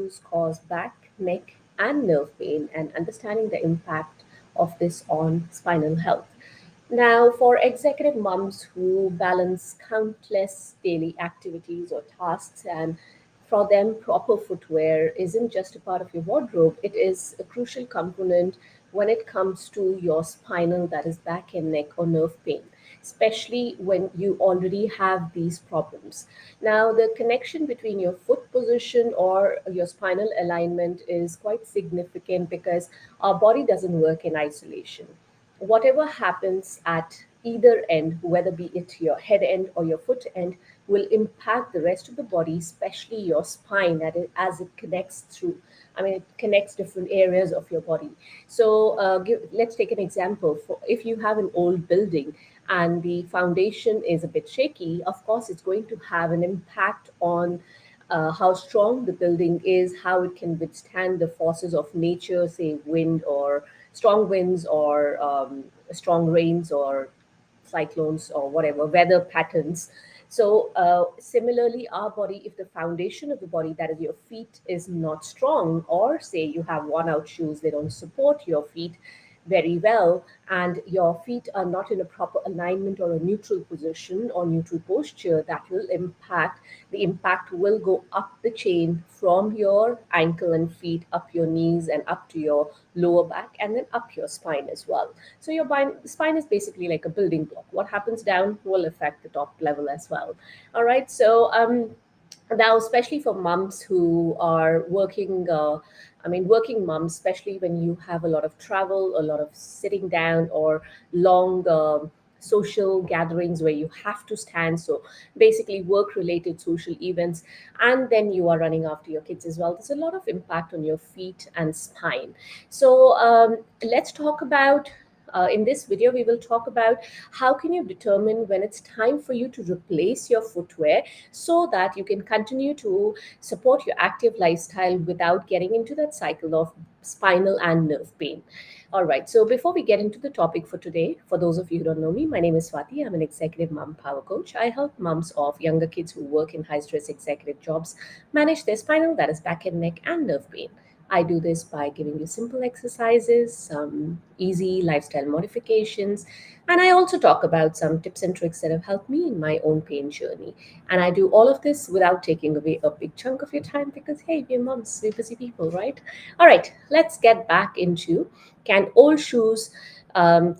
shoes cause back, neck, and nerve pain, and understanding the impact of this on spinal health. Now, for executive moms who balance countless daily activities or tasks, and for them, proper footwear isn't just a part of your wardrobe, it is a crucial component when it comes to your spinal, that is, back and neck or nerve pain, especially when you already have these problems. Now, the connection between your foot position or your spinal alignment is quite significant because our body doesn't work in isolation. Whatever happens at either end, whether be it your head end or your foot end, will impact the rest of the body, especially your spine, as it connects through. I mean, it connects different areas of your body. So, let's take an example. For if you have an old building and the foundation is a bit shaky, of course, it's going to have an impact on how strong the building is, how it can withstand the forces of nature, say wind or strong winds or strong rains or cyclones or whatever weather patterns. So similarly, our body, if the foundation of the body, that is your feet, is not strong, or say you have worn out shoes, they don't support your feet very well, and your feet are not in a proper alignment or a neutral position or neutral posture, that will impact, the impact will go up the chain from your ankle and feet, up your knees and up to your lower back, and then up your spine as well. So your spine is basically like a building block. What happens down will affect the top level as well. All right. So now, especially for moms who are working, working moms, especially when you have a lot of travel, a lot of sitting down, or long social gatherings where you have to stand. So basically, work related social events, and then you are running after your kids as well. There's a lot of impact on your feet and spine. So let's talk about. In this video, we will talk about how can you determine when it's time for you to replace your footwear so that you can continue to support your active lifestyle without getting into that cycle of spinal and nerve pain. All right, so before we get into the topic for today, for those of you who don't know me, my name is Swati. I'm an executive mom power coach. I help moms of younger kids who work in high stress executive jobs manage their spinal, that is, back and neck, and nerve pain. I do this by giving you simple exercises, some easy lifestyle modifications, and I also talk about some tips and tricks that have helped me in my own pain journey. And I do all of this without taking away a big chunk of your time because, hey, we're moms, we're busy people, right? All right, let's get back into, can old shoes um,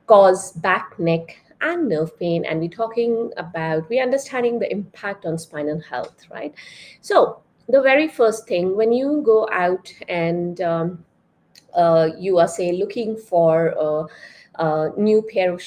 cause back, neck, and nerve pain? And we're understanding the impact on spinal health, right? So, the very first thing when you go out and you are, say, looking for a new pair of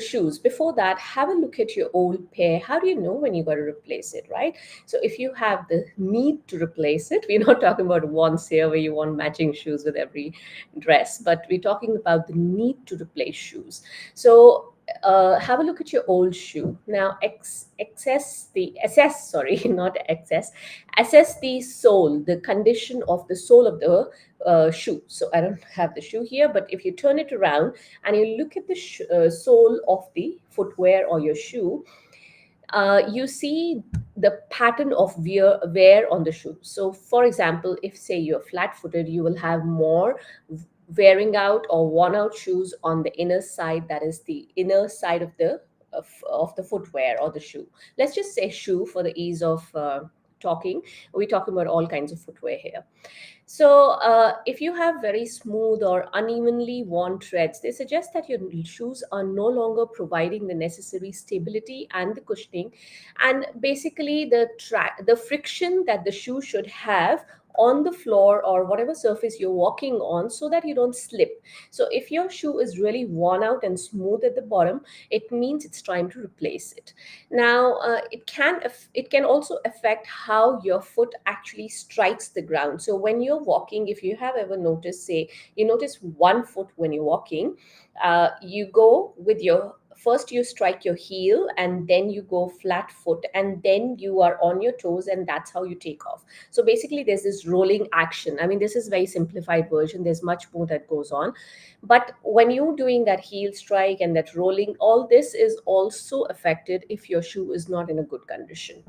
shoes, before that, have a look at your old pair. How do you know when you got to replace it, right? So if you have the need to replace it, we're not talking about once here where you want matching shoes with every dress, but we're talking about the need to replace shoes. So have a look at your old shoe now. Assess, sorry, not excess, assess the sole, the condition of the sole of the shoe. So I don't have the shoe here, but if you turn it around and you look at the sole of the footwear or your shoe, you see the pattern of wear on the shoe. So, for example, if say you're flat footed, you will have more wearing out or worn out shoes on the inner side, that is the inner side of the footwear or the shoe. Let's just say shoe for the ease of talking. We're talking about all kinds of footwear here. So, if you have very smooth or unevenly worn treads, they suggest that your shoes are no longer providing the necessary stability and the cushioning, and basically the friction that the shoe should have on the floor or whatever surface you're walking on, so that you don't slip. So, if your shoe is really worn out and smooth at the bottom, it means it's time to replace it. Now, it can also affect how your foot actually strikes the ground. So when you're walking, if you have ever noticed, say you notice one foot when you're walking, you go with your first you strike your heel and then you go flat foot and then you are on your toes, and that's how you take off. So basically there's this rolling action. I mean, this is very simplified version, there's much more that goes on, but when you're doing that heel strike and that rolling, all this is also affected if your shoe is not in a good condition.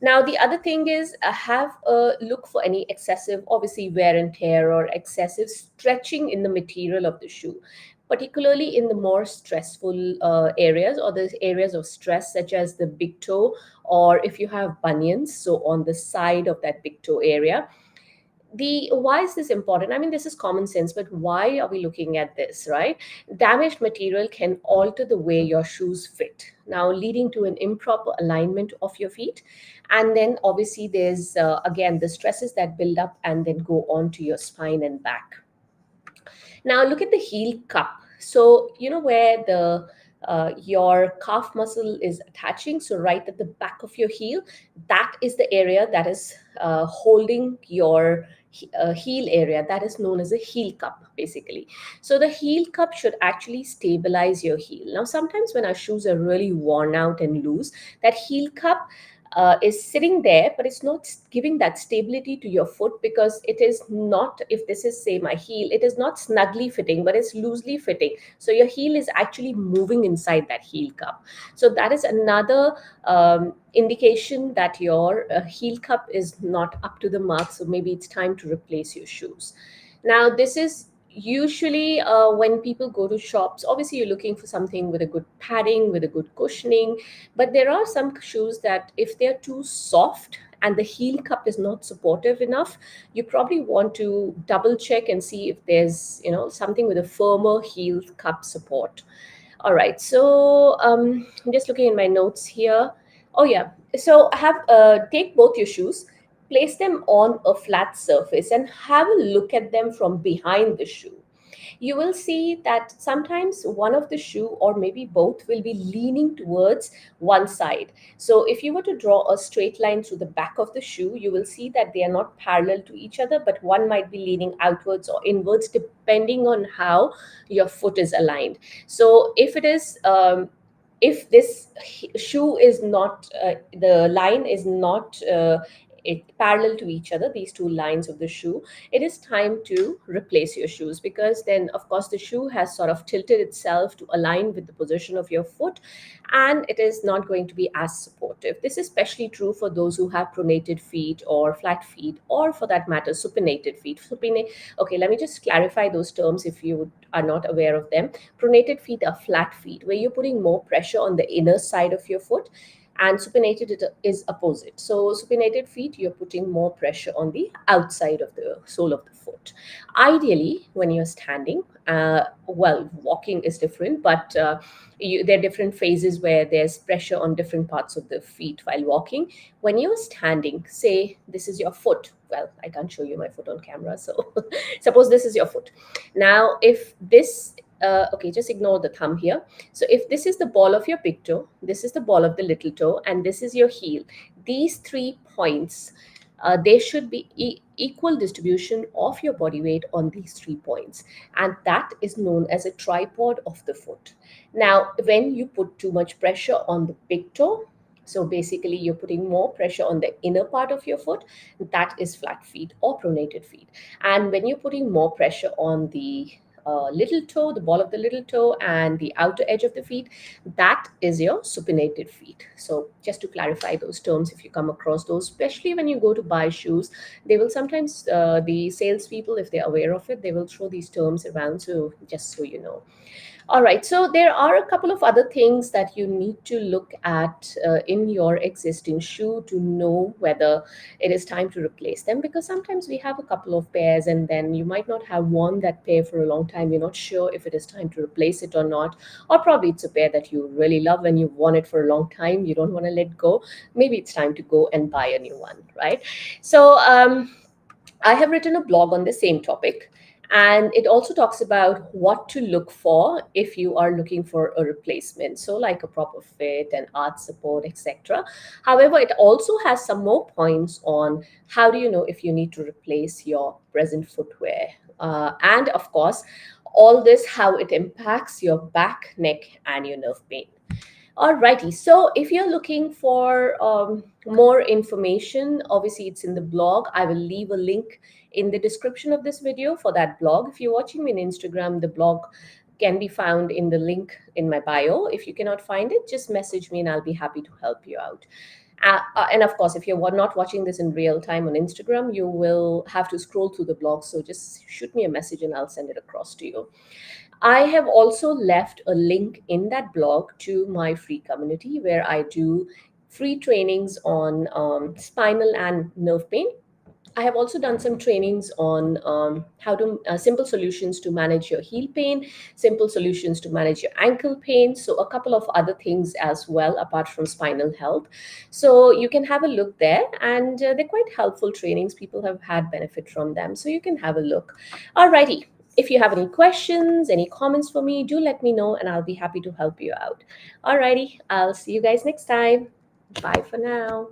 Now, the other thing is have a look for any excessive, obviously, wear and tear or excessive stretching in the material of the shoe, particularly in the more stressful areas or the areas of stress, such as the big toe, or if you have bunions, so on the side of that big toe area. The why is this important? I mean, this is common sense, but why are we looking at this, right? Damaged material can alter the way your shoes fit, now leading to an improper alignment of your feet. And then obviously there's again the stresses that build up and then go on to your spine and back. Now look at the heel cup. So you know where the your calf muscle is attaching. So right at the back of your heel, that is the area that is holding your heel area. That is known as a heel cup, basically. So the heel cup should actually stabilize your heel. Now sometimes when our shoes are really worn out and loose, that heel cup is sitting there, but it's not giving that stability to your foot, because it is not, if this is say my heel, it is not snugly fitting, but it's loosely fitting. So your heel is actually moving inside that heel cup. So that is another indication that your heel cup is not up to the mark. So maybe it's time to replace your shoes. Now, this is usually when people go to shops, obviously you're looking for something with a good padding, with a good cushioning, but there are some shoes that if they're too soft and the heel cup is not supportive enough, you probably want to double check and see if there's, you know, something with a firmer heel cup support. All right, so I'm just looking in my notes here. Oh yeah, so have take both your shoes, place them on a flat surface, and have a look at them from behind the shoe. You will see that sometimes one of the shoe or maybe both will be leaning towards one side. So if you were to draw a straight line through the back of the shoe, you will see that they are not parallel to each other, but one might be leaning outwards or inwards depending on how your foot is aligned. So if it is if this shoe is not the line is not parallel to each other, these two lines of the shoe, it is time to replace your shoes, because then of course the shoe has sort of tilted itself to align with the position of your foot, and it is not going to be as supportive. This is especially true for those who have pronated feet or flat feet, or for that matter supinated feet. Okay, let me just clarify those terms if you are not aware of them. Pronated feet are flat feet where you're putting more pressure on the inner side of your foot, and supinated it is opposite. So supinated feet, you're putting more pressure on the outside of the sole of the foot. Ideally when you're standing, well, walking is different, but there are different phases where there's pressure on different parts of the feet while walking. When you're standing, say this is your foot, well, I can't show you my foot on camera, so suppose this is your foot. Now if this okay, just ignore the thumb here. So if this is the ball of your big toe, this is the ball of the little toe, and this is your heel, these 3 points, there should be equal distribution of your body weight on these 3 points, and that is known as a tripod of the foot. Now when you put too much pressure on the big toe, so basically you're putting more pressure on the inner part of your foot, that is flat feet or pronated feet. And when you're putting more pressure on the little toe, the ball of the little toe, and the outer edge of the feet, that is your supinated feet. So just to clarify those terms, if you come across those, especially when you go to buy shoes, they will sometimes, the salespeople, if they're aware of it, they will throw these terms around. So just so you know. All right, so there are a couple of other things that you need to look at in your existing shoe to know whether it is time to replace them, because sometimes we have a couple of pairs and then you might not have worn that pair for a long time. You're not sure if it is time to replace it or not, or probably it's a pair that you really love and you've worn it for a long time. You don't want to let go. Maybe it's time to go and buy a new one, right? So, I have written a blog on the same topic, and it also talks about what to look for if you are looking for a replacement. So, like a proper fit and arch support, etc. However, it also has some more points on how do you know if you need to replace your present footwear. And of course, all this, how it impacts your back, neck, and your nerve pain. Alrighty, so if you're looking for more information, obviously it's in the blog. I will leave a link in the description of this video for that blog. If you're watching me on Instagram, the blog can be found in the link in my bio. If you cannot find it, just message me and I'll be happy to help you out. And of course, if you're not watching this in real time on Instagram, you will have to scroll through the blog. So just shoot me a message and I'll send it across to you. I have also left a link in that blog to my free community where I do free trainings on spinal and nerve pain. I have also done some trainings on how to simple solutions to manage your heel pain, simple solutions to manage your ankle pain. So, a couple of other things as well, apart from spinal health. So, you can have a look there, and they're quite helpful trainings. People have had benefit from them. So, you can have a look. Alrighty. If you have any questions, any comments for me, do let me know, and I'll be happy to help you out. Alrighty. I'll see you guys next time. Bye for now.